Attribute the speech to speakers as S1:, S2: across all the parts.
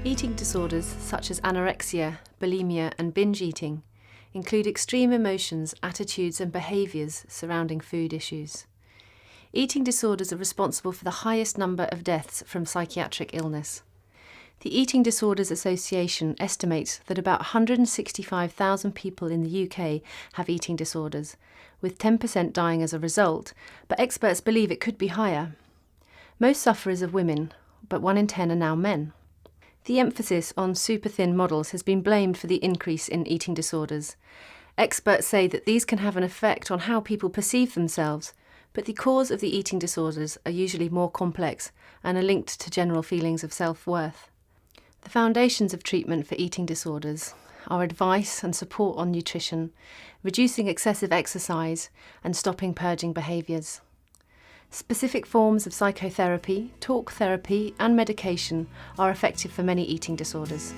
S1: Eating disorders such as anorexia, bulimia and binge eating include extreme emotions, attitudes and behaviours surrounding food issues. Eating disorders are responsible for the highest number of deaths from psychiatric illness. The Eating Disorders Association estimates that about 165,000 people in the UK have eating disorders, with 10% dying as a result, but experts believe it could be higher. Most sufferers are women, but 1 in 10 are now men. The emphasis on super-thin models has been blamed for the increase in eating disorders. Experts say that these can have an effect on how people perceive themselves, but the cause of the eating disorders are usually more complex and are linked to general feelings of self-worth. The foundations of treatment for eating disorders are advice and support on nutrition, reducing excessive exercise, and stopping purging behaviours. Specific forms of psychotherapy, talk therapy, and medication are effective for many eating disorders.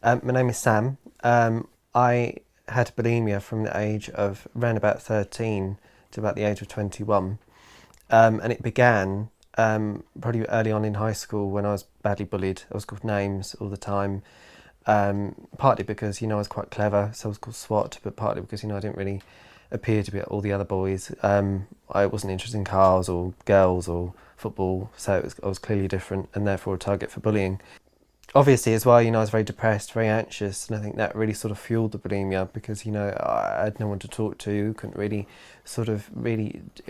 S2: My name is Sam. I had bulimia from the age of around about 13 to about the age of 21. And it began probably early on in high school when I was badly bullied. I was called names all the time, partly because, I was quite clever, so I was called SWAT, but partly because, I didn't really appear to be all the other boys. I wasn't interested in cars or girls or football, so I was clearly different and therefore a target for bullying. Obviously as well, I was very depressed, very anxious, and I think that really sort of fueled the bulimia because, I had no one to talk to, I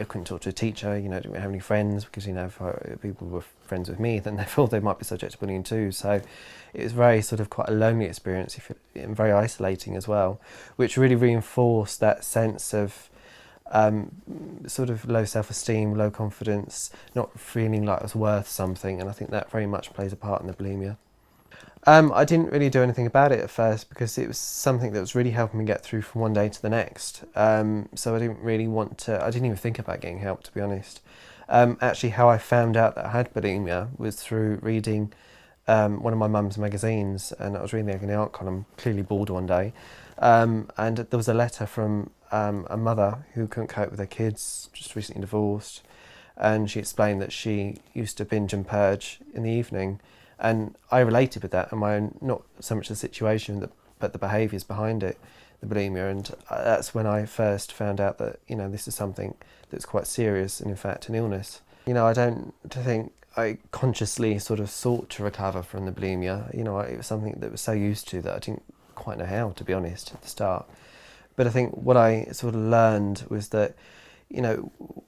S2: couldn't talk to a teacher, didn't have any friends because, if people were friends with me, then they thought they might be subject to bullying too. So it was very sort of quite a lonely experience and very isolating as well, which really reinforced that sense of sort of low self-esteem, low confidence, not feeling like I was worth something, and I think that very much plays a part in the bulimia. I didn't really do anything about it at first because it was something that was really helping me get through from one day to the next. So I didn't even think about getting help, to be honest. Actually, how I found out that I had bulimia was through reading one of my mum's magazines, and I was reading the Agony Aunt column, clearly bored one day, and there was a letter from a mother who couldn't cope with her kids, just recently divorced, and she explained that she used to binge and purge in the evening. And I related with that and my own, not so much the situation, but the behaviours behind it, the bulimia. And that's when I first found out that, this is something that's quite serious and in fact an illness. I don't think I consciously sort of sought to recover from the bulimia. It was something that was so used to that I didn't quite know how, to be honest, at the start. But I think what I sort of learned was that,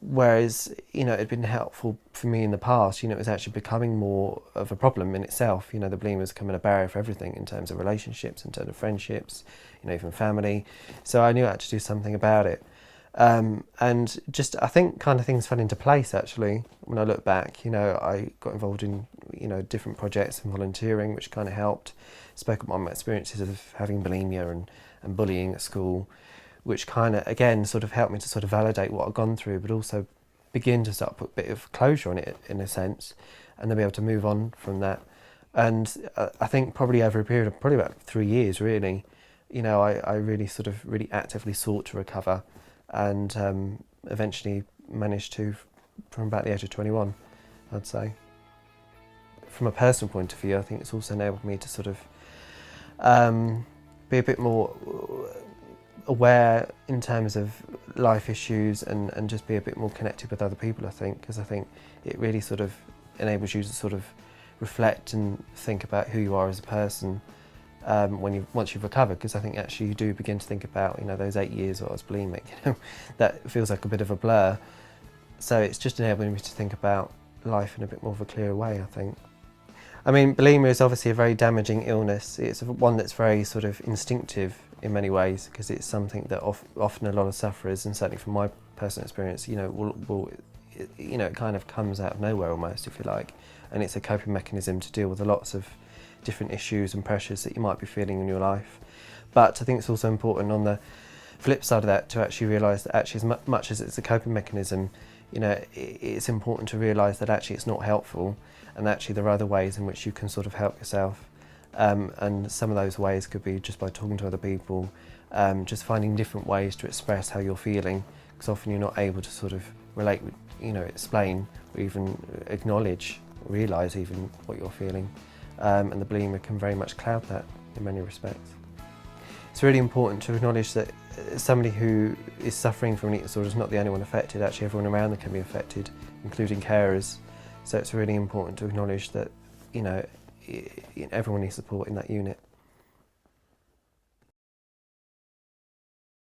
S2: whereas, it had been helpful for me in the past, it was actually becoming more of a problem in itself. The bulimia was becoming a barrier for everything in terms of relationships, in terms of friendships, even family. So I knew I had to do something about it. And just, I think kind of things fell into place actually. When I look back, I got involved in, different projects and volunteering, which kind of helped. Spoke about my experiences of having bulimia and bullying at school, which kind of, again, sort of helped me to sort of validate what I'd gone through, but also begin to start put a bit of closure on it, in a sense, and then be able to move on from that. And I think probably over a period of probably about 3 years, really, I really sort of really actively sought to recover and eventually managed to from about the age of 21, I'd say. From a personal point of view, I think it's also enabled me to sort of be a bit more aware in terms of life issues and just be a bit more connected with other people, I think, because I think it really sort of enables you to sort of reflect and think about who you are as a person once you've recovered, because I think actually you do begin to think about, those 8 years where I was bulimic, that feels like a bit of a blur. So it's just enabling me to think about life in a bit more of a clearer way, I think. I mean, bulimia is obviously a very damaging illness. It's one that's very sort of instinctive in many ways, because it's something that often a lot of sufferers, and certainly from my personal experience, it kind of comes out of nowhere almost, if you like, and it's a coping mechanism to deal with lots of different issues and pressures that you might be feeling in your life. But I think it's also important on the flip side of that to actually realise that actually as much as it's a coping mechanism, it's important to realise that actually it's not helpful, and actually there are other ways in which you can sort of help yourself. And some of those ways could be just by talking to other people, just finding different ways to express how you're feeling, because often you're not able to sort of relate with, explain or even acknowledge, realise even what you're feeling, and the bulimia can very much cloud that in many respects. It's really important to acknowledge that somebody who is suffering from an eating disorder is not the only one affected. Actually, everyone around them can be affected, including carers. So it's really important to acknowledge that everyone needs support in that unit.